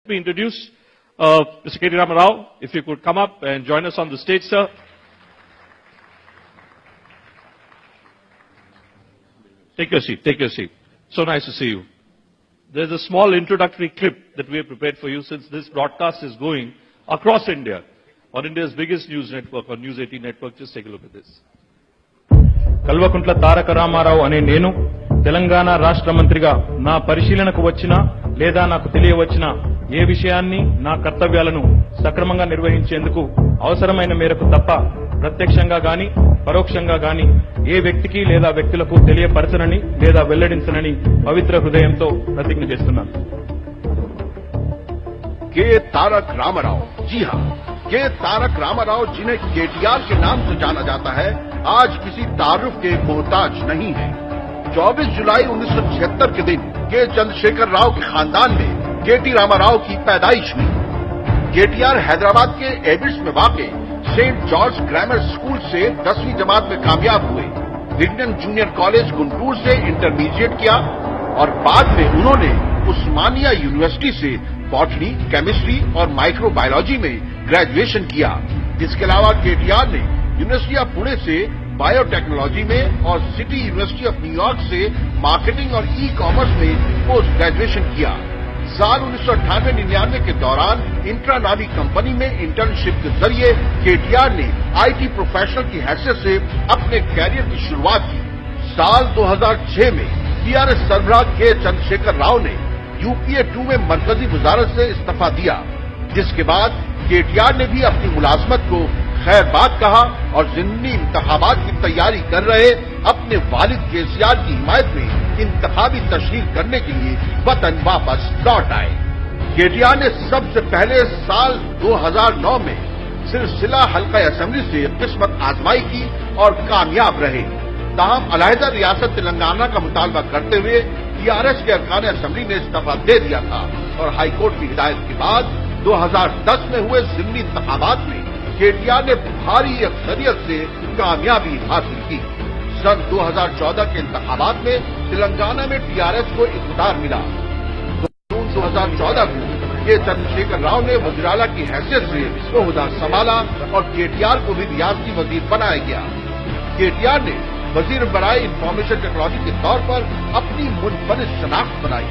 We introduce Mr. K.T. Rama Rao. If you could come up and join us on the stage, sir. Take your seat, take your seat. So nice to see you. There's a small introductory clip that we have prepared for you since this broadcast is going across India on India's biggest news network, on News 18 network. Just take a look at this. Kalvakuntla Taraka Ramarao అనే నేను తెలంగాణ రాష్ట్ర మంత్రిగా నా పరిశీలనకు వచ్చిన లేదా నాకు తెలియవచ్చిన ఏ విషయాన్ని నా కర్తవ్యాలను సక్రమంగా నిర్వహించేందుకు అవసరమైన మేరకు తప్ప ప్రత్యక్షంగా గాని పరోక్షంగా గాని ఏ వ్యక్తికి లేదా వ్యక్తులకు తెలియపరచనని లేదా వెల్లడించనని పవిత్ర హృదయంతో ప్రతిజ్ఞ చేస్తున్నాను. के तारक रामाराव, जी हां, के तारक रामाराव जिन्हें केटीआर के नाम से जाना जाता है, आज किसी तारुफ के मोहताज नहीं है। 24 जुलाई 1976 के दिन के चंद्रशेखर राव के खानदान में केटी रामाराव की पैदाइश हुई। केटीआर हैदराबाद के एबिट्स में वाक़े सेंट जॉर्ज ग्रामर स्कूल से 10वीं जमात में कामयाब हुए। विग्नन जूनियर कॉलेज गुंटूर से इंटरमीडिएट किया और बाद में उन्होंने उस्मानिया यूनिवर्सिटी से बॉटनी, केमिस्ट्री और माइक्रोबायोलॉजी में ग्रेजुएशन किया। इसके अलावा केटीआर ने यूनिवर्सिटी ऑफ पुणे से बायोटेक्नोलॉजी में और सिटी यूनिवर्सिटी ऑफ न्यूयॉर्क से मार्केटिंग और ई कॉमर्स में पोस्ट ग्रेजुएशन किया। साल 1998-99 के दौरान इंट्रा नावी कंपनी में इंटर्नशिप के जरिए केटीआर ने आईटी प्रोफेशनल की हैसियत से अपने कैरियर की शुरुआत की। साल 2006 में टीआरएस सरबराह के चंद्रशेखर राव ने यूपीए 2 में मरकजी वजारत से इस्तीफा दिया, जिसके बाद केटीआर ने भी अपनी मुलाजमत को खैर बात कहा और जिमनी इंतखाबात की तैयारी कर रहे अपने वालिद केसीआर की हिमायत में इंतखाबी तशहीर करने के लिए वतन वापस लौट आए। केटीआर ने सबसे पहले साल 2009 में सिलसिला हल्का असेंबली से किस्मत आजमाई की और कामयाब रहे। ताहम अलहदा रियासत तेलंगाना का मुतालबा करते हुए टीआरएस के अरकान असेंबली ने इस्तीफा दे दिया था और हाईकोर्ट की हिदायत के बाद 2010 में हुए जिमनी इंतखाबात में केटीआर ने भारी अक्सरियत से कामयाबी हासिल की। सन 2014 के इंतखाबात में तेलंगाना में टीआरएस को इक़्तिदार मिला। जून 2014 को के चंद्रशेखर राव ने वज़ीर-ए-आला की हैसियत से ओहदा संभाला और केटीआर को भी रियासती वजीर बनाया गया। केटीआर ने वजीर बराए इंफॉर्मेशन टेक्नोलॉजी के तौर पर अपनी मुनफरिद शनाख्त बनाई।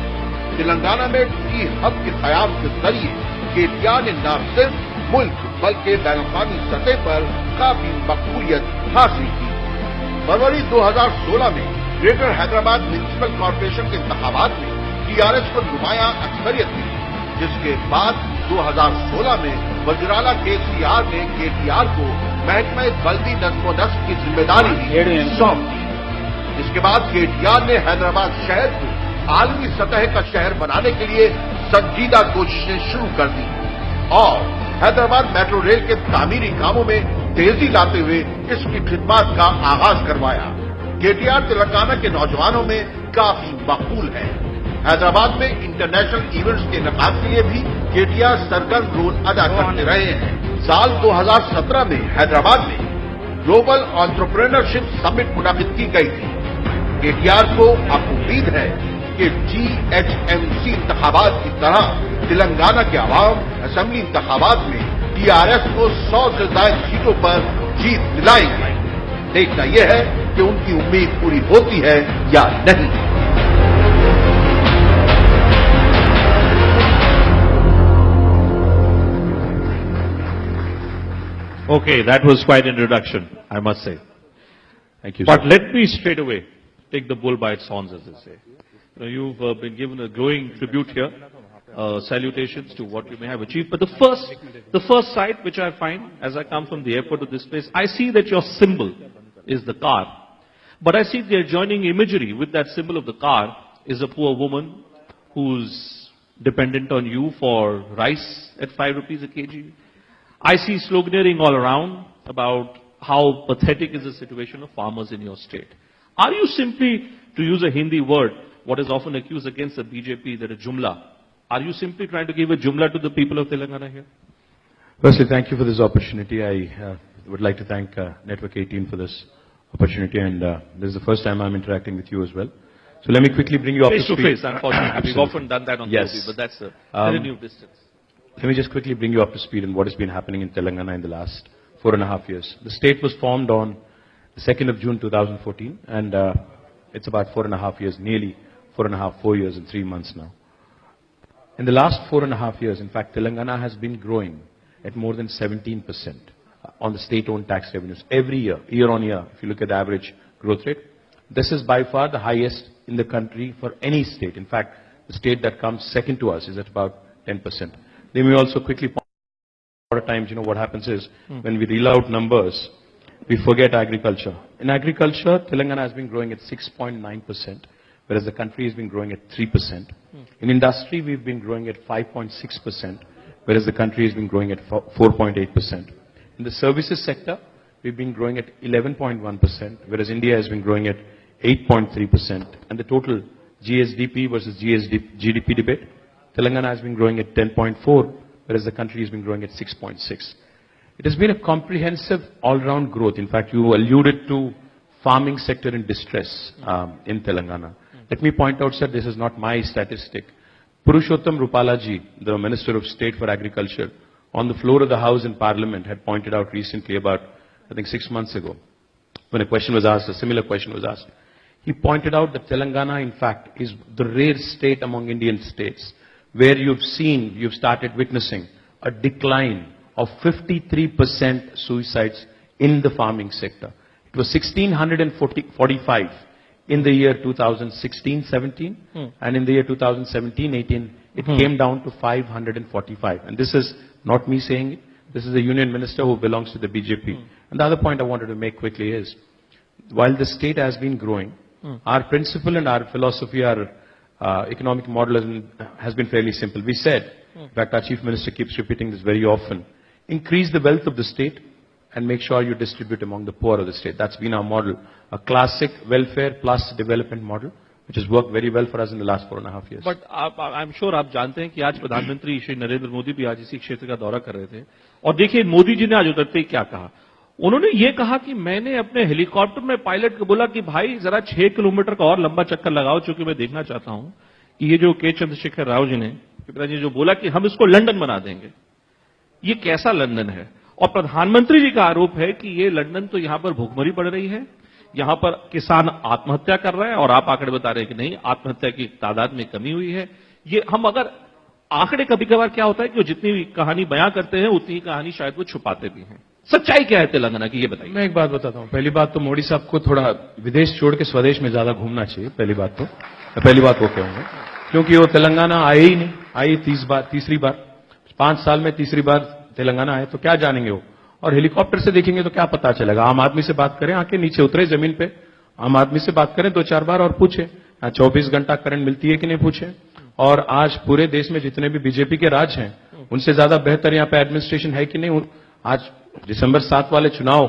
तेलंगाना में टी हब के क़याम के जरिए केटीआर ने न सिर्फ मुल्क बल्कि बैनुल-अक़वामी सतह पर काफी मकबूलियत हासिल की। फरवरी 2016 में ग्रेटर हैदराबाद म्युनिसिपल कॉरपोरेशन के इंतखाबात में टीआरएस को नुमायां अक्सरियत मिली, जिसके बाद 2016 में वज़ीर-ए-आला केसीआर ने केटीआर को महकमा बल्दी नज़्म व नस्क की जिम्मेदारी सौंप दी। इसके बाद केटीआर ने हैदराबाद शहर को आलमी सतह का शहर बनाने के लिए संजीदा कोशिशें शुरू कर दी और हैदराबाद मेट्रो रेल के तामीरी कामों में तेजी लाते हुए इसकी खिदमत का आगाज करवाया। केटीआर तेलंगाना के नौजवानों में काफी मकबूल है। हैदराबाद में इंटरनेशनल इवेंट्स के इनेकाद के लिए भी केटीआर सरगर्म रोल अदा करते रहे हैं। साल 2017 में हैदराबाद में ग्लोबल एंटरप्रेन्योरशिप समिट मुनाकिद की गई थी। केटीआर को अब उम्मीद है कि जीएचएमसी इंतखाबात की तरह तेलंगाना के अवाम असेंबली इंतखाबात में टीआरएस को 100 से ज्यादा सीटों पर जीत दिलाएंगे। देखना यह है कि उनकी उम्मीद पूरी होती है या नहीं। Okay, that was quite an introduction, I must say. Thank you, But sir. let me straight away take the bull by its horns, as they say. You've been given a glowing tribute here. Salutations to what you may have achieved. But the first sight which I find as I come from the airport to this place, I see that your symbol is the car. But I see the adjoining imagery with that symbol of the car is a poor woman who's dependent on you for rice at 5 rupees a kg. I see sloganeering all around about how pathetic is the situation of farmers in your state. Are you simply, to use a Hindi word, what is often accused against the BJP, that a jumla, are you simply trying to give a jumla to the people of Telangana here? Firstly, thank you for this opportunity. I would like to thank Network 18 for this opportunity, and this is the first time I'm interacting with you as well. So let me quickly bring you up to speed. Face to face, unfortunately. We've often done that on TV, but that's a very new distance. Let me just quickly bring you up to speed on what has been happening in Telangana in the last 4.5 years. The state was formed on the 2nd of June 2014, and it's about 4.5 years, nearly 4 years and 3 months now. In the last 4.5 years, in fact, Telangana has been growing at more than 17% on the state-owned tax revenues every year, year on year. If you look at the average growth rate, this is by far the highest in the country for any state. In fact, the state that comes second to us is at about 10%. Let me also quickly point out, a lot of times, what happens is, when we reel out numbers, we forget agriculture. In agriculture, Telangana has been growing at 6.9%, whereas the country has been growing at 3%. In industry, we've been growing at 5.6%, whereas the country has been growing at 4.8%. In the services sector, we've been growing at 11.1%, whereas India has been growing at 8.3%. And the total GSDP versus GDP debate, Telangana has been growing at 10.4, whereas the country has been growing at 6.6. It has been a comprehensive all-round growth. In fact, you alluded to farming sector in distress in Telangana. Let me point out, sir, this is not my statistic. Purushottam Rupalaji, the Minister of State for Agriculture, on the floor of the House in Parliament had pointed out recently, about, I think 6 months ago, when a question was asked, a similar question was asked. He pointed out that Telangana, in fact, is the rare state among Indian states where you've started witnessing a decline of 53% suicides in the farming sector. It was 1,645 in the year 2016-17, and in the year 2017-18, it came down to 545. And this is not me saying it. This is a union minister who belongs to the BJP. And the other point I wanted to make quickly is, while the state has been growing, our principle and our philosophy, our economic model has been fairly simple. We said, in fact, our chief minister keeps repeating this very often, increase the wealth of the state and make sure you distribute among the poor of the state. That's been our model, a classic welfare plus development model, which has worked very well for us in the last 4.5 years. But I'm sure आप जानते हैं कि आज प्रधानमंत्री श्री नरेंद्र मोदी भी आज इसी क्षेत्र का दौरा कर रहे थे, और देखिए मोदी जी ने आज उतरते ही क्या कहा. उन्होंने ये कहा कि मैंने अपने हेलीकॉप्टर में पायलट को बोला कि भाई जरा 6 किलोमीटर का और लंबा चक्कर लगाओ, क्योंकि मैं देखना चाहता हूं कि ये जो के चंद्रशेखर राव जी ने पिताजी जो बोला कि हम इसको लंदन बना देंगे, ये कैसा लंदन है. और प्रधानमंत्री जी का आरोप है कि ये लंदन तो यहां पर भूखमरी बढ़ रही है, यहां पर किसान आत्महत्या कर रहा है, और आप आंकड़े बता रहे हैं कि नहीं, आत्महत्या की तादाद में कमी हुई है. ये हम अगर आंकड़े कभी कभार क्या होता है कि वो जितनी कहानी बयां करते हैं उतनी कहानी शायद वो छुपाते भी हैं. सच्चाई क्या है तेलंगाना की, ये बताइए. मैं एक बात बताता हूं. पहली बात तो मोदी साहब को थोड़ा विदेश छोड़ के स्वदेश में ज्यादा घूमना चाहिए. पहली बात वो कहूंगा, क्योंकि वो तेलंगाना आए ही नहीं, आई तीसरी बार 5 साल में तीसरी बार तेलंगाना आए, तो क्या जानेंगे वो. और हेलीकॉप्टर से देखेंगे तो क्या पता चलेगा. आम आदमी से बात करें, आके नीचे उतरे जमीन पे, आम आदमी से बात करें 2-4 बार और पूछे 24 घंटा करंट मिलती है कि नहीं पूछे. और आज पूरे देश में जितने भी बीजेपी के राज हैं, उनसे ज्यादा बेहतर यहाँ पे एडमिनिस्ट्रेशन है कि नहीं. आज दिसंबर 7 वाले चुनाव,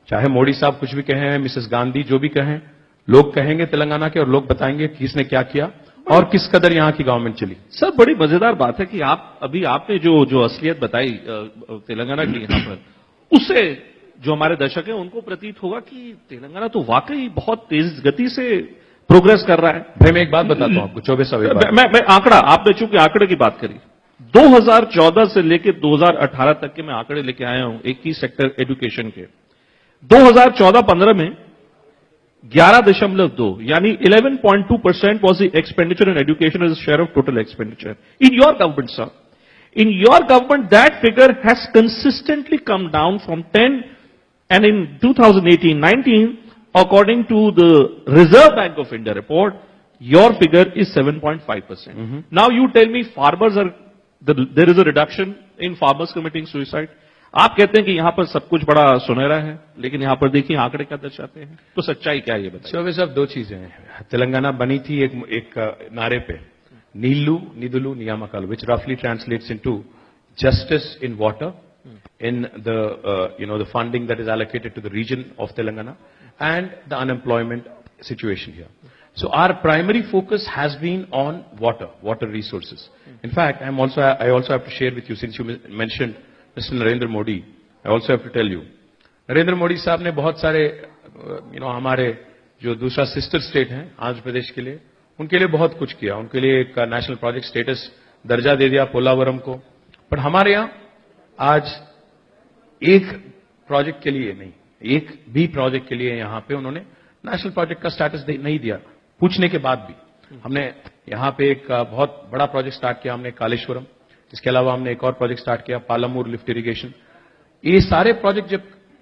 चाहे मोदी साहब कुछ भी कहें, मिसेस गांधी जो भी कहें, लोग कहेंगे तेलंगाना के, और लोग बताएंगे किसने क्या किया और किस कदर यहां की गवर्नमेंट चली. सर, बड़ी मजेदार बात है कि आपने जो असलियत बताई तेलंगाना की यहां पर, उससे जो हमारे दर्शक हैं उनको प्रतीत होगा कि तेलंगाना तो वाकई बहुत तेज गति से प्रोग्रेस कर रहा है. भाई मैं एक बात बताता हूं आपको, 24 मैं आंकड़ा, आपने चूंकि आंकड़े की बात करी, 2014 से लेकर 2018 तक के मैं आंकड़े लेके आया हूं एक ही सेक्टर एजुकेशन के. 2014-15 में 11.2 यानी 11.2% was the expenditure in education as a share of total expenditure. In your government, sir, in your government that figure has consistently come down from 10, and in 2018-19, according to the Reserve Bank of India report, your figure is 7.5%. Now you tell me there is a reduction in farmers committing suicide. आप कहते हैं कि यहां पर सब कुछ बड़ा सुनहरा है, लेकिन यहां पर देखिए आंकड़े क्या दर्शाते हैं. तो सच्चाई क्या है ये बताइए. चौबे साहब, 2 चीजें हैं. तेलंगाना बनी थी एक नारे पे, नीलू निदुलू नियामकालू, which roughly translates into justice in water, in the funding that is allocated to the region of Telangana, and the unemployment situation here. So our primary focus has been on water resources. In fact, I also have to share with you, since you mentioned Mr. Narendra Modi, I also have to tell you, Narendra Modi साहब ने बहुत सारे हमारे जो दूसरा sister state हैं आंध्र प्रदेश के लिए, उनके लिए बहुत कुछ किया. उनके लिए एक नेशनल प्रोजेक्ट स्टेटस दर्जा दे दिया पोलावरम को. बट हमारे यहां आज एक प्रोजेक्ट के लिए नहीं, एक भी प्रोजेक्ट के लिए यहां पे उन्होंने नेशनल प्रोजेक्ट का स्टेटस नहीं दिया, पूछने के बाद भी। हमने यहां पे एक बहुत बड़ा प्रोजेक्ट स्टार्ट किया हमने कालेश्वरम, इसके अलावा हमने एक और प्रोजेक्ट स्टार्ट किया पालमूर लिफ्ट इरिगेशन। ये सारे प्रोजेक्ट जब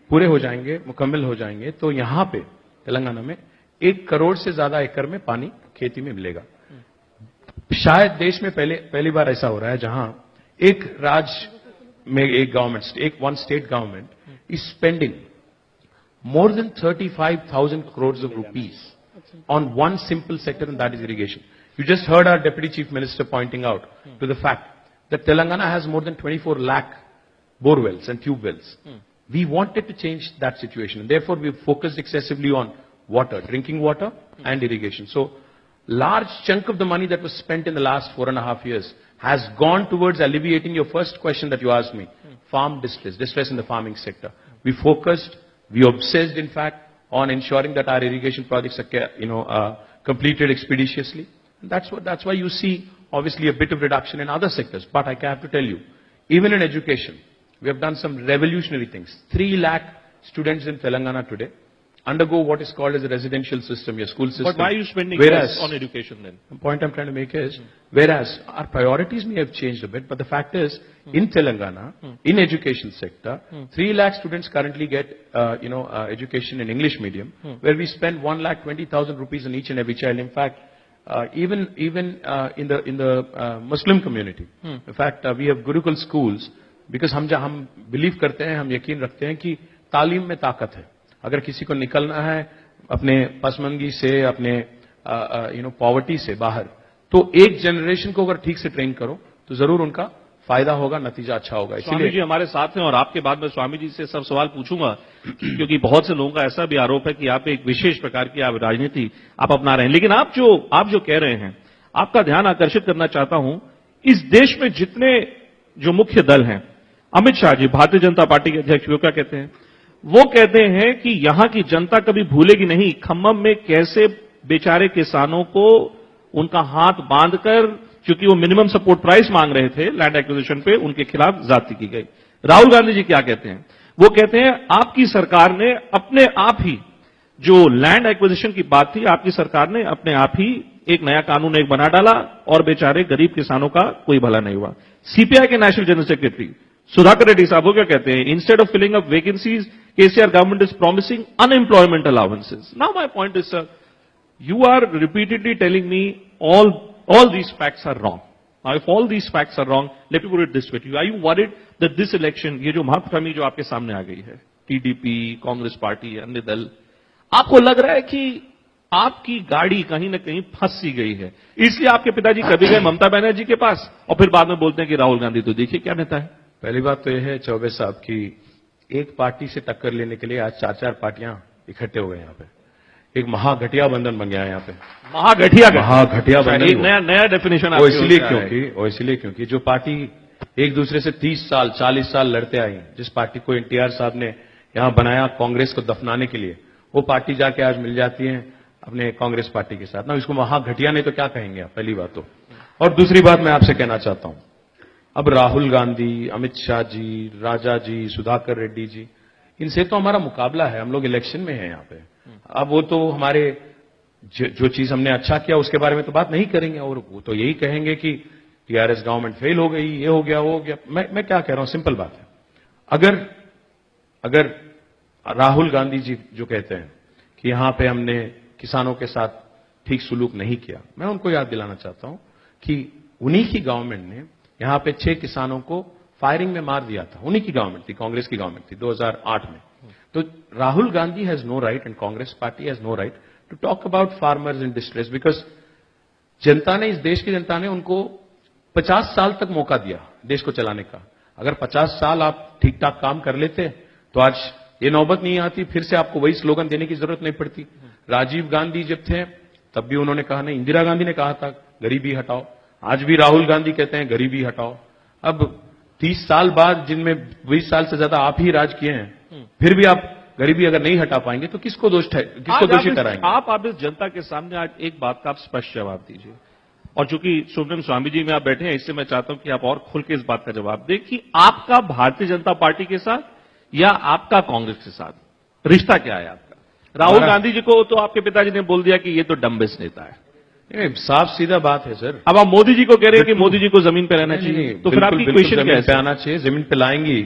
पूरे हो जाएंगे, मुकम्मल हो जाएंगे, तो यहां पे तेलंगाना में 1 करोड़ से ज्यादा एकड़ में पानी खेती में मिलेगा। शायद देश में पहली बार ऐसा हो रहा है जहां एक राज्य में एक government, one state government is spending more than 35,000 crores of rupees on one simple sector, and that is irrigation. You just heard our Deputy Chief Minister pointing out to the fact that Telangana has more than 24 lakh bore wells and tube wells. We wanted to change that situation, and therefore we focused excessively on water, drinking water and irrigation. So, large chunk of the money that was spent in the last 4.5 years has gone towards alleviating your first question that you asked me, farm distress in the farming sector. We obsessed, in fact, on ensuring that our irrigation projects are, completed expeditiously. And that's why you see, obviously, a bit of reduction in other sectors. But I have to tell you, even in education, we have done some revolutionary things. 3 lakh students in Telangana today undergo what is called as a residential system, your school system. But why are you spending less on education then? The point I'm trying to make is, whereas our priorities may have changed a bit, but the fact is, in Telangana, in education sector, 3 lakh students currently get, education in English medium, where we spend 1,20,000 rupees on each and every child. In fact, even in the Muslim community, in fact, we have Gurukul schools, because हम believe करते हैं, हम यकीन रखते हैं कि तालीम में ताकत है। अगर किसी को निकलना है अपने पसमंदगी से, अपने पॉवर्टी से बाहर, तो एक जनरेशन को अगर ठीक से ट्रेन करो तो जरूर उनका फायदा होगा, नतीजा अच्छा होगा। स्वामी जी हमारे साथ हैं और आपके बाद में स्वामी जी से सब सवाल पूछूंगा, क्योंकि बहुत से लोगों का ऐसा भी आरोप है कि आप एक विशेष प्रकार की आप राजनीति आप अपना रहे हैं। लेकिन आप जो कह रहे हैं, आपका ध्यान आकर्षित करना चाहता हूं, इस देश में जितने जो मुख्य दल हैं, अमित शाह जी भारतीय जनता पार्टी के अध्यक्ष, वो क्या कहते हैं? वो कहते हैं कि यहां की जनता कभी भूलेगी नहीं खम्मम में कैसे बेचारे किसानों को उनका हाथ बांधकर, क्योंकि वो मिनिमम सपोर्ट प्राइस मांग रहे थे लैंड एक्विजिशन पे, उनके खिलाफ ज्यादती की गई। राहुल गांधी जी क्या कहते हैं? वो कहते हैं आपकी सरकार ने अपने आप ही, जो लैंड एक्विजिशन की बात थी, आपकी सरकार ने अपने आप ही एक नया कानून एक बना डाला और बेचारे गरीब किसानों का कोई भला नहीं हुआ। सीपीआई के national general secretary Sudhakar Reddy साहब वो क्या कहते हैं? Instead of filling up vacancies, KCR government is promising unemployment allowances. Now my point is, sir, you are repeatedly telling me all these facts are wrong. Now, if all these facts are wrong, let me put it this way to you. Are you worried that this election, ये जो महाकुटुंबी जो आपके सामने आ गई है, TDP, Congress party, अन्य दल, आपको लग रहा है कि आपकी गाड़ी कहीं न कहीं फंस सी गई है, इसलिए आपके पिताजी कभी गए ममता बनर्जी के पास और फिर बाद में बोलते हैं कि राहुल गांधी तो देखिए क्या नेता है? पहली बात तो यह है चौबे साहब की एक पार्टी से टक्कर लेने के लिए आज 4 पार्टियां इकट्ठे हो गए यहाँ पे, एक महाघटिया बंधन बन गया है यहाँ पे। महाघटिया बंधन, नया डेफिनेशन। इसलिए क्योंकि जो पार्टी एक दूसरे से 30 साल 40 साल लड़ते आई, जिस पार्टी को एनटीआर साहब ने यहां बनाया कांग्रेस को दफनाने के लिए, वो पार्टी जाके आज मिल जाती है अपने कांग्रेस पार्टी के साथ ना। इसको महाघटिया नहीं तो क्या कहेंगे आप, पहली बात तो। और दूसरी बात मैं आपसे कहना चाहता हूं, अब राहुल गांधी, अमित शाह जी, राजा जी, सुधाकर रेड्डी जी, इनसे तो हमारा मुकाबला है, हम लोग इलेक्शन में हैं यहाँ पे। अब वो तो हमारे जो चीज हमने अच्छा किया उसके बारे में तो बात नहीं करेंगे, और वो तो यही कहेंगे कि टीआरएस गवर्नमेंट फेल हो गई, ये हो गया वो हो गया। मैं क्या कह रहा हूं, सिंपल बात है, अगर राहुल गांधी जी जो कहते हैं कि यहां पे हमने किसानों के साथ ठीक सुलूक नहीं किया, मैं उनको याद दिलाना चाहता हूं कि उन्हीं की गवर्नमेंट ने यहां पे 6 किसानों को फायरिंग में मार दिया था। उन्हीं की गवर्नमेंट थी, कांग्रेस की गवर्नमेंट थी 2008 में। तो Rahul Gandhi has no right and Congress party has no right to talk about farmers in distress, because जनता ने, इस देश की जनता ने उनको 50 साल तक मौका दिया देश को चलाने का। अगर 50 साल आप ठीक ठाक काम कर लेते तो आज ये नौबत नहीं आती, फिर से आपको वही स्लोगन देने की जरूरत नहीं पड़ती। राजीव गांधी जब थे तब भी उन्होंने कहा नहीं, इंदिरा गांधी ने कहा था गरीबी हटाओ, आज भी राहुल गांधी कहते हैं गरीबी हटाओ। अब 30 साल बाद, जिनमें 20 साल से ज्यादा आप ही राज किए हैं, फिर भी आप गरीबी अगर नहीं हटा पाएंगे तो किसको दोषी ठहराएंगे? आप इस जनता के सामने आज एक बात का आप स्पष्ट जवाब दीजिए, और चूंकि सुब्रमण्यम स्वामी जी में आप बैठे हैं, इससे मैं चाहता हूं कि आप और खुल के इस बात का जवाब दें कि आपका भारतीय जनता पार्टी के साथ या आपका कांग्रेस के साथ रिश्ता क्या है आपका? राहुल गांधी जी को तो आपके पिताजी ने बोल दिया कि ये तो डम्बेस नेता है। साफ सीधा बात है सर। अब आप मोदी जी को कह रहे हैं कि मोदी जी को जमीन पे रहना चाहिए, तो फिर आपकी क्वेश्चन क्या है? जमीन पे आना चाहिए, जमीन पे लाएंगी।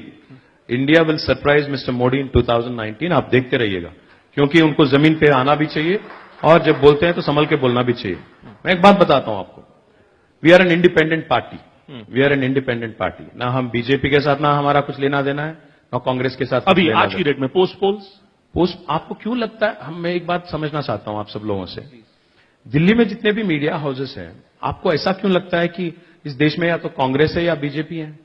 India will surprise mister Modi in 2019, आप देखते रहिएगा, क्योंकि उनको जमीन पे आना भी चाहिए और जब बोलते हैं तो संभल के बोलना भी चाहिए। मैं एक बात बताता हूं आपको, we are an independent party, we are an independent party. ना हम बीजेपी के साथ ना हमारा कुछ लेना देना है, ना कांग्रेस के साथ। अभी आज की डेट में पोस्ट पोल्स आपको क्यों लगता है? मैं एक बात समझना चाहता हूं आप सब लोगों से, दिल्ली में जितने भी मीडिया हाउसेस हैं, आपको ऐसा क्यों लगता है कि इस देश में या तो कांग्रेस है या बीजेपी है?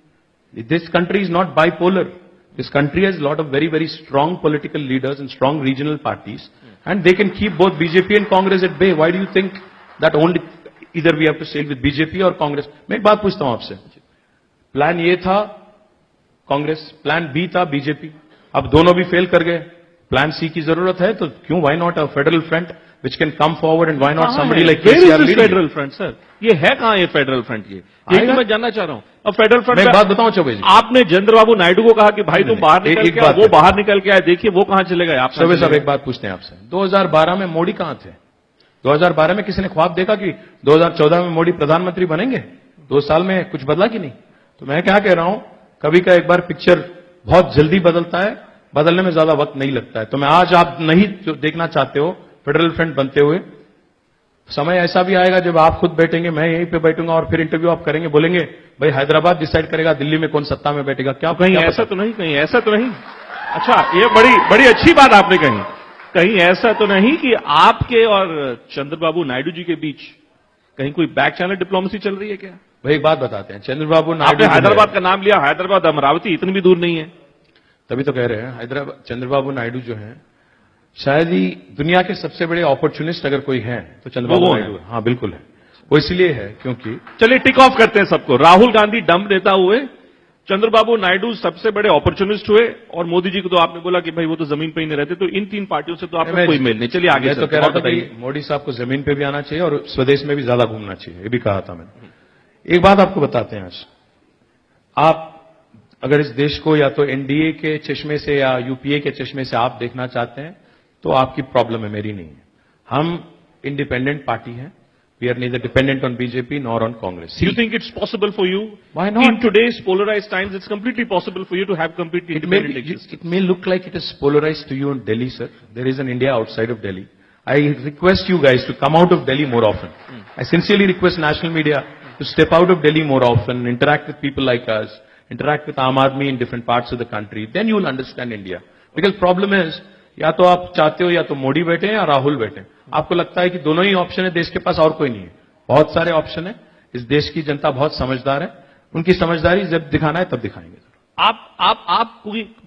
This country is not bipolar. This country has a lot of very, very strong political leaders and strong regional parties, and they can keep both BJP and Congress at bay. Why do you think that only either we have to sail with BJP or Congress? मैं एक बात पूछता हूं आपसे, plan A था Congress, plan B था BJP, अब दोनों भी फेल कर गए, प्लान सी की जरूरत है, तो क्यों, why not a federal front which can come forward and why not somebody like KCR leading? Federal front sir, ये है कहां ये फेडरल फ्रंट? ये मैं जानना चाह रहा हूं। अब फेडरल फ्रंट, मैं एक बात बताऊं चौबे जी, आपने चंद्रबाबू नायडू को कहा कि भाई तुम बाहर निकल के आओ, वो बाहर निकल के आए, देखिए वो कहां चले गए। आप चौबे साहब एक बात पूछते हैं आपसे, 2012 में मोदी कहां थे? 2012 में किसी ने ख्वाब देखा कि 2014 में मोदी प्रधानमंत्री बनेंगे? 2 साल में कुछ बदला कि नहीं? तो मैं क्या कह रहा हूं, कभी का एक बार पिक्चर बहुत जल्दी बदलता है, बदलने में ज्यादा वक्त नहीं लगता है। तो मैं आज आप नहीं देखना चाहते हो फेडरल फ्रंट बनते हुए, समय ऐसा भी आएगा जब आप खुद बैठेंगे, मैं यहीं पे बैठूंगा और फिर इंटरव्यू आप करेंगे, बोलेंगे भाई हैदराबाद डिसाइड करेगा दिल्ली में कौन सत्ता में बैठेगा। क्या कहीं ऐसा तो नहीं, कहीं ऐसा तो नहीं? अच्छा, ये बड़ी अच्छी बात आपने कही। कहीं ऐसा तो नहीं कि आपके और चंद्रबाबू नायडू जी के बीच कहीं कोई बैक चैनल डिप्लोमेसी चल रही है क्या? भाई एक बात बताते हैं, चंद्रबाबू नायडू, आपने हैदराबाद का नाम लिया, हैदराबाद अमरावती इतनी भी दूर नहीं है। तभी तो कह रहे हैं हैदराबाद, चंद्रबाबू नायडू जो है शायद ही दुनिया के सबसे बड़े अपॉर्चुनिस्ट अगर कोई है तो चंद्रबाबू नायडू है। हाँ बिल्कुल है, वो इसलिए है क्योंकि, चलिए टिक ऑफ करते हैं सबको, राहुल गांधी डंप नेता हुए, चंद्रबाबू नायडू सबसे बड़े अपॉर्चुनिस्ट हुए, और मोदी जी को तो आपने बोला कि भाई वो तो जमीन पे ही नहीं रहते, तो इन 3 पार्टियों से तो आपका कोई मेल नहीं। चलिए आगे तो कह रहा था कि मोदी साहब को जमीन पे भी आना चाहिए और स्वदेश में भी ज्यादा घूमना चाहिए, ये भी कहा था मैंने। एक बात आपको बताते हैं, आज आप अगर इस देश को या तो एनडीए के चश्मे से या यूपीए के चश्मे से आप देखना चाहते हैं तो आपकी प्रॉब्लम है, मेरी नहीं है। हम इंडिपेंडेंट पार्टी हैं, we are neither dependent on BJP nor on Congress. Do you think it's possible for you? Why not? In today's polarized times, it's completely possible for you to have completely independent existence. It may look like it is polarized to you in Delhi, sir. There is an India outside of Delhi. I request you guys to come out of Delhi more often. I sincerely request national media to step out of Delhi more often, interact with people like us, interact with Aam Aadmi in different parts of the country. Then you will understand India. Because problem is, या तो आप चाहते हो या तो मोदी बैठे हैं या राहुल बैठे हैं। आपको लगता है कि दोनों ही ऑप्शन है देश के पास, और कोई नहीं है। बहुत सारे ऑप्शन है, इस देश की जनता बहुत समझदार है, उनकी समझदारी जब दिखाना है तब दिखाएंगे। आप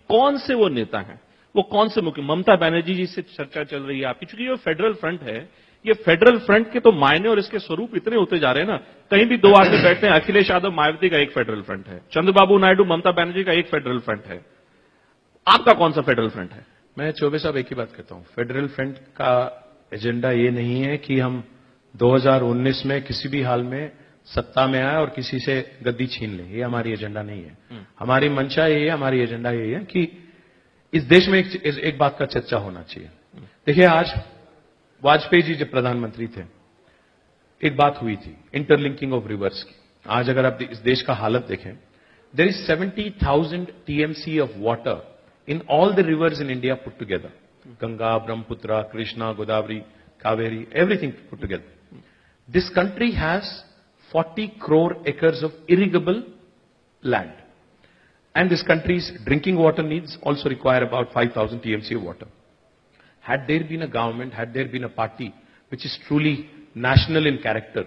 कौन से वो नेता हैं, वो कौन से मुख्य, ममता बनर्जी जी से चर्चा चल रही है आपकी, क्योंकि ये फेडरल फ्रंट है, ये फेडरल फ्रंट के तो मायने और इसके स्वरूप इतने होते जा रहे हैं ना, कहीं भी 2 आदमी बैठते हैं, अखिलेश यादव मायावती का एक फेडरल फ्रंट है, चंद्रबाबू नायडू ममता बनर्जी का एक फेडरल फ्रंट है, आपका कौन सा फेडरल फ्रंट है? मैं चौबे साहब एक ही बात कहता हूं, फेडरल फ्रंट का एजेंडा ये नहीं है कि हम 2019 में किसी भी हाल में सत्ता में आए और किसी से गद्दी छीन लें, ये हमारी एजेंडा नहीं है। हमारी मंशा ये है, हमारी एजेंडा ये है कि इस देश में एक बात का चर्चा होना चाहिए। देखिए, आज वाजपेयी जी जब प्रधानमंत्री थे, एक बात हुई थी इंटरलिंकिंग ऑफ रिवर्स की। आज अगर आप इस देश का हालत देखें, there is 70,000 TMC of water in all the rivers in India put together. Ganga, Brahmaputra, Krishna, Godavari, Kaveri, everything put together. This country has 40 crore acres of irrigable land. And this country's drinking water needs also require about 5,000 TMC of water. Had there been a government, had there been a party which is truly national in character,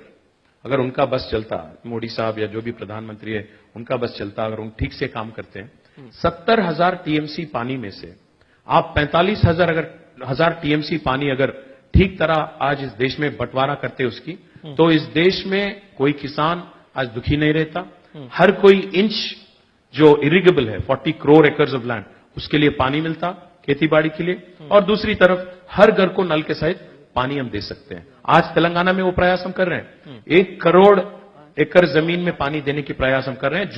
अगर उनका बस चलता, मोदी साहब या जो भी प्रधानमंत्री है उनका बस चलता, अगर उन ठीक से काम करते हैं, 70,000 TMC पानी में से आप 45,000 TMC पानी अगर ठीक तरह आज इस देश में बंटवारा करते उसकी, तो इस देश में कोई किसान आज दुखी नहीं रहता। हर कोई इंच जो इरिगेबल है, 40 करोड़ एकर्स ऑफ लैंड, उसके लिए पानी मिलता खेती बाड़ी के लिए, और दूसरी तरफ हर घर को नल के सहित पानी हम दे सकते हैं। आज तेलंगाना में वो प्रयास हम कर रहे हैं। 1 करोड़ एकड़ जमीन में पानी देने की प्रयास हम कर रहे हैं।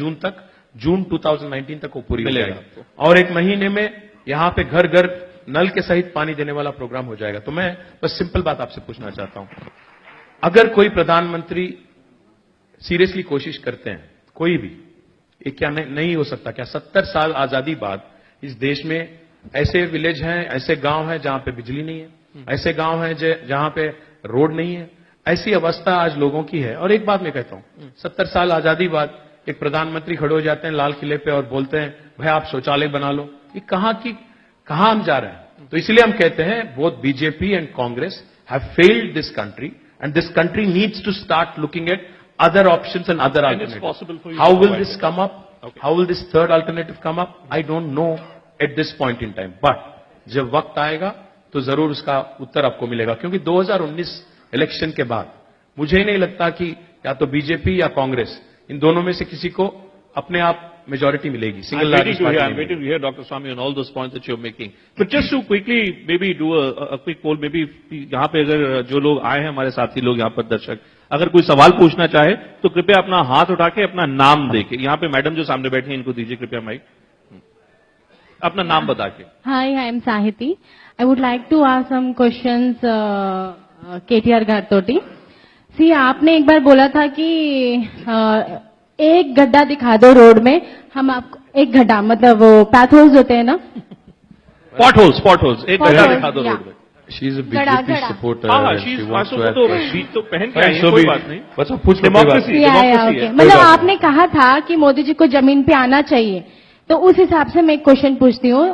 जून 2019 तक वो पूरी हो जाएगी और 1 महीने में यहां पे घर घर नल के सहित पानी देने वाला प्रोग्राम हो जाएगा। तो मैं बस सिंपल बात आपसे पूछना चाहता हूं, अगर कोई प्रधानमंत्री सीरियसली कोशिश करते हैं, कोई भी, ये क्या नहीं हो सकता क्या 70 साल आजादी बाद इस देश में ऐसे विलेज हैं, ऐसे गांव हैं जहां पे बिजली नहीं है, ऐसे गांव हैं जहां पे रोड नहीं है, ऐसी अवस्था आज लोगों की है। और एक बात मैं कहता हूं, 70 साल आजादी बाद एक प्रधानमंत्री खड़े हो जाते हैं लाल किले पे और बोलते हैं भाई आप शौचालय बना लो। ये कहां हम जा रहे हैं? तो इसलिए हम कहते हैं both BJP and Congress have failed this country and this country needs to start looking at other options and other alternatives. How will this come up? Okay. How will this third alternative come up? I don't know at this point in time. But जब वक्त आएगा तो जरूर उसका उत्तर आपको मिलेगा, क्योंकि 2019 election के बाद मुझे नहीं लगता कि या तो बीजेपी या कांग्रेस इन दोनों में से किसी को अपने आप मेजॉरिटी मिलेगी। I'm waiting to hear Dr. Swami on all those points that you're making. But just to quickly maybe do a quick poll, maybe यहाँ पे अगर जो लोग आए हैं हमारे साथी लोग यहाँ पर दर्शक, अगर कोई सवाल पूछना चाहे तो कृपया अपना हाथ उठा के अपना नाम देके, यहाँ पे मैडम जो सामने बैठी हैं इनको दीजिए कृपया माइक, अपना नाम बता के। Hi, I am Sahiti. I would like to ask some questions KTR Ghartoti. See, आपने एक बार बोला था कि एक गड्ढा दिखा दो रोड में, हम आपको एक गड्ढा मतलब वो पैथोल्स होते हैं ना, पॉट होल्स एक गड्ढा दिखा दो रोड में। She is a BJP supporter. She wants to तो पहन के आई है, कोई बात नहीं, बस पूछ डेमोक्रेसी है। मतलब आपने कहा था कि मोदी जी को जमीन पे आना चाहिए, तो उस हिसाब से मैं एक क्वेश्चन पूछती हूँ।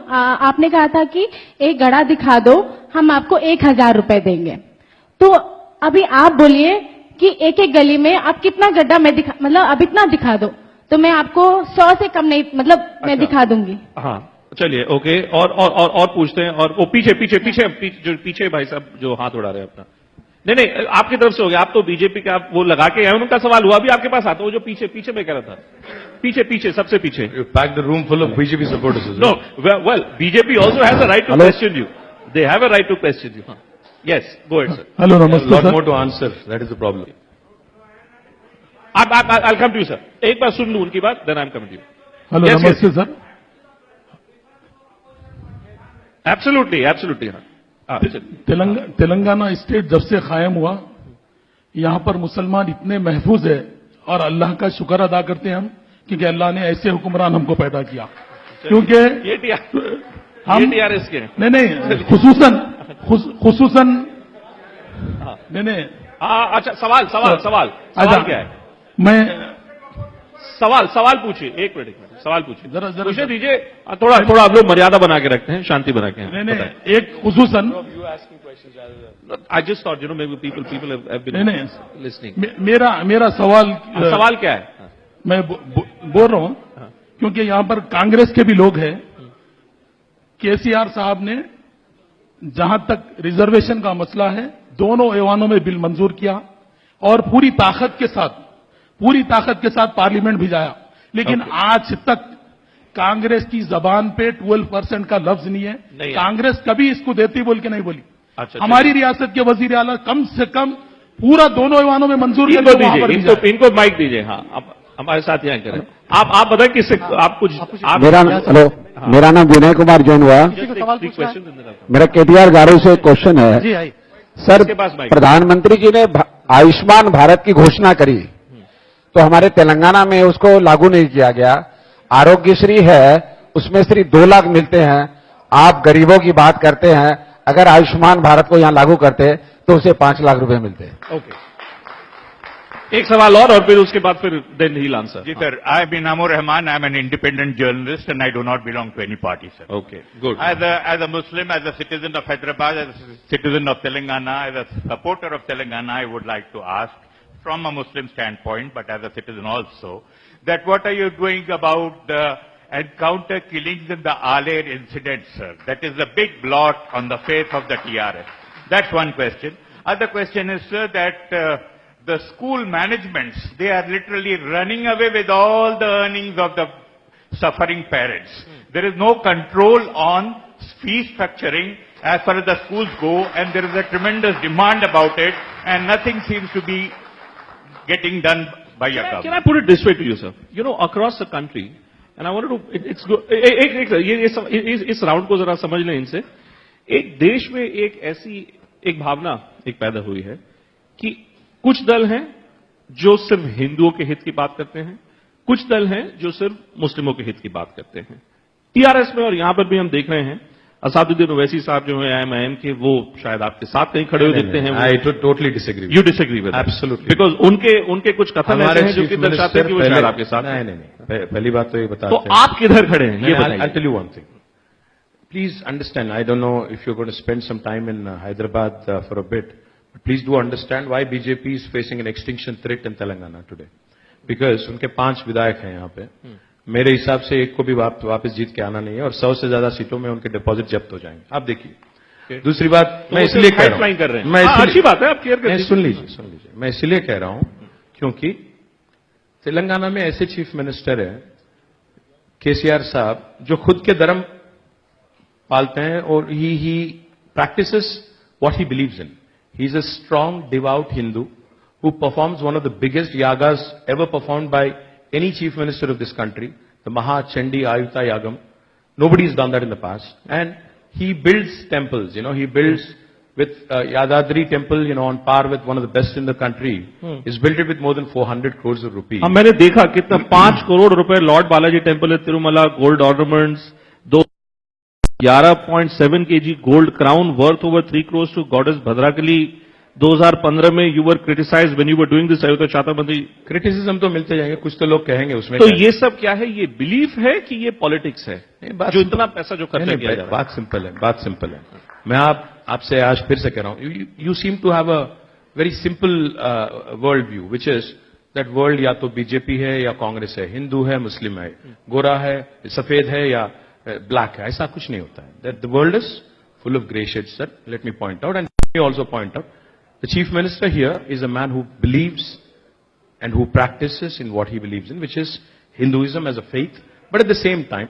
आपने कहा था कि एक गड्ढा दिखा दो, हम आपको 1000 रुपए देंगे। तो अभी आप बोलिए कि एक एक गली में आप कितना गड्ढा मतलब अब इतना दिखा दो तो मैं आपको 100 से कम नहीं, मतलब मैं दिखा दूंगी। हाँ चलिए, ओके। और पूछते हैं, और वो पीछे भाई साहब जो हाथ उड़ा रहे हैं अपना, नहीं आपकी तरफ से हो गया, आप तो बीजेपी का आप वो लगा के आए, उनका सवाल हुआ भी आपके पास आता, वो जो पीछे मैं कह रहा था, पीछे सबसे पीछे। You packed the room full of BJP supporters. No, well, BJP also has a right to question you. They have a right to question you. Yes, go ahead, sir. Hello, namaste, lot sir. more to answer. That is the problem. I'll come to you, sir. एक बार सुन लूं उनकी बात, then I'm coming to you. Hello, Yes, namaste, yes. sir. Absolutely, हाँ। Telangana state जब से कायम हुआ, यहाँ पर मुसलमान इतने महफूज है और अल्लाह का शुक्र अदा करते हैं हम, क्योंकि अल्लाह ने ऐसे हुक्मरान हमको पैदा किया। क्योंकि हम टीआरएस के नहीं खुसूसन नहीं अच्छा, सवाल क्या है? मैं सवाल पूछिए, एक मिनट सवाल पूछिए, जरा पूछे दीजिए। थोड़ा आप लोग मर्यादा बना के रखते हैं, शांति बना के। नहीं एक खुसूसन I just thought maybe people have been listening. मेरा सवाल क्या है? मैं बोल रहा हूं क्योंकि यहां पर कांग्रेस के भी लोग हैं। केसीआर साहब ने जहां तक रिजर्वेशन का मसला है, दोनों ऐवानों में बिल मंजूर किया और पूरी ताकत के साथ पार्लियामेंट भिजाया, लेकिन आज तक कांग्रेस की जबान पे 12% का लफ्ज नहीं है। कांग्रेस कभी इसको देती बोल के नहीं बोली। अच्छा, हमारी रियासत के वजीर आला कम से कम पूरा दोनों ऐवानों में मंजूर दीजिए, इनको माइक दीजिए। हाँ, आप हमारे साथ यहाँ करें। आप बताएं किससे आप कुछ मेरा नाम विनय कुमार जैन हुआ। मेरा केटीआर गारू से क्वेश्चन है सर, प्रधानमंत्री जी ने आयुष्मान भारत की घोषणा करी तो हमारे तेलंगाना में उसको लागू नहीं किया गया। आरोग्यश्री है, उसमें सिर्फ 2 लाख मिलते हैं। आप गरीबों की बात करते हैं, अगर आयुष्मान भारत को यहां लागू करते तो उसे 5 लाख रुपए मिलते। ओके, एक सवाल और फिर उसके बाद फिर then he'll answer. जी sir, I am Inamur Rahman. I am an independent journalist and I do not belong to any party, sir. Okay, good. As a Muslim, as a citizen of Hyderabad, as a citizen of Telangana, as a supporter of Telangana, I would like to ask, from a Muslim standpoint, but as a citizen also, that what are you doing about the encounter killings in the Aler incident, sir? That is a big blot on the face of the TRS. That's one question. Other question is, sir, that the school managements, they are literally running away with all the earnings of the suffering parents. There is no control on fee structuring as far as the schools go, and there is a tremendous demand about it, and nothing seems to be getting done by your government. Can I put it this way to you, sir? You know, across the country, and I wanted to, it's good, इस round को जरा समझ लें इनसे, एक देश में एक ऐसी एक भावना एक पैदा हुई है कि कुछ दल हैं जो सिर्फ हिंदुओं के हित की बात करते हैं, कुछ दल हैं जो सिर्फ मुस्लिमों के हित की बात करते हैं। टीआरएस में और यहां पर भी हम देख रहे हैं, असादुद्दीन ओवैसी साहब जो है एमआईएम के, वो शायद आपके साथ कहीं खड़े हुए दिखते हैं। I totally disagree. You disagree with? Absolutely. Because उनके कुछ कथन ऐसे हैं जो कि दर्शाते हैं कि वो शायद आपके साथ। नहीं, पहली बात तो ये बता, तो आप किधर खड़े हैं ये बताइए। I'll tell you one thing. Please understand, I don't know if you're going to spend some time in Hyderabad for a bit, but please do understand why BJP is facing an extinction threat in Telangana today. Because उनके 5 विधायक हैं यहाँ पे, मेरे हिसाब से एक को भी वापस जीत के आना नहीं है, और 100 से ज्यादा सीटों में उनके डिपॉजिट जब्त हो जाएंगे। आप देखिए। दूसरी बात, मैं इसलिए कह रहा हूं, अच्छी बात है, आप क्लियर करिए। सुन लीजिए, मैं इसलिए कह रहा हूं क्योंकि तेलंगाना में ऐसे चीफ मिनिस्टर है केसीआर साहब, जो खुद के धर्म पालते हैं, और he practices what he believes in. He is a strong devout Hindu who performs one of the biggest yagas ever performed by any chief minister of this country, the Maha Chandi Ayuta Yagam. Nobody's done that in the past. And he builds temples, he builds with Yadadri temple, on par with one of the best in the country. He's built it with more than 400 crores of rupees. हाँ, मैंने देखा कितना 5 करोड़ रुपए Lord Balaji temple है Tirumala, gold ornaments, 11.7 kg gold crown worth over 3 crores to goddess Bhadrakali. 2015 में you were criticized when you were doing this Ayodhya चाहता मंत्री। Criticism तो मिलते जाएंगे, कुछ तो लोग कहेंगे उसमें। तो ये सब क्या है? ये बिलीफ है कि ये पॉलिटिक्स है जो इतना पैसा जो खर्च किया जा रहा है? बात सिंपल है। मैं आपसे आज फिर से कह रहा हूं, you seem to have a very simple world view, which is that world या तो बीजेपी है या कांग्रेस है, हिंदू है मुस्लिम है, गोरा है सफेद है या ब्लैक है, ऐसा कुछ नहीं होता है। That the world is full of grey shades, sir. Let me point out, and let me also point out, the Chief Minister here is a man who believes and who practices in what he believes in, which is Hinduism as a faith, but at the same time,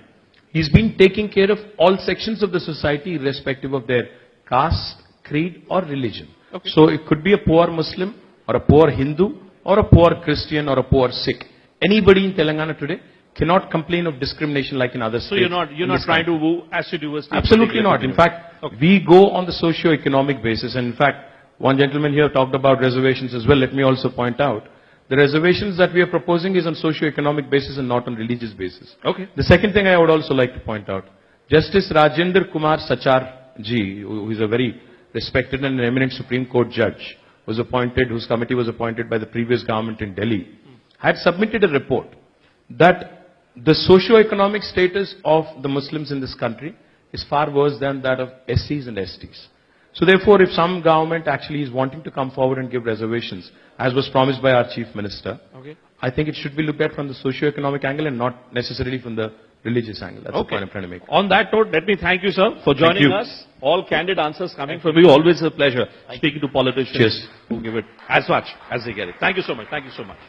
he's been taking care of all sections of the society irrespective of their caste, creed or religion. Okay. So it could be a poor Muslim or a poor Hindu or a poor Christian or a poor Sikh. Anybody in Telangana today cannot complain of discrimination like in other states. So you're not trying to woo assiduous? Absolutely not. In fact, okay, we go on the socio-economic basis. And in fact, one gentleman here talked about reservations as well. Let me also point out, the reservations that we are proposing is on socio-economic basis and not on religious basis. Okay. The second thing I would also like to point out, Justice Rajendra Kumar Sachar ji, who is a very respected and eminent Supreme Court judge, was appointed, whose committee was appointed by the previous government in Delhi, had submitted a report that the socio-economic status of the Muslims in this country is far worse than that of SCs and STs. So therefore, if some government actually is wanting to come forward and give reservations, as was promised by our Chief Minister, okay, I think it should be looked at from the socio-economic angle and not necessarily from the religious angle. That's the point I'm trying to make. On that note, let me thank you, sir, for joining us. All candid answers coming from you. Always a pleasure speaking to politicians who give it as much as they get it. Thank you so much. Thank you so much.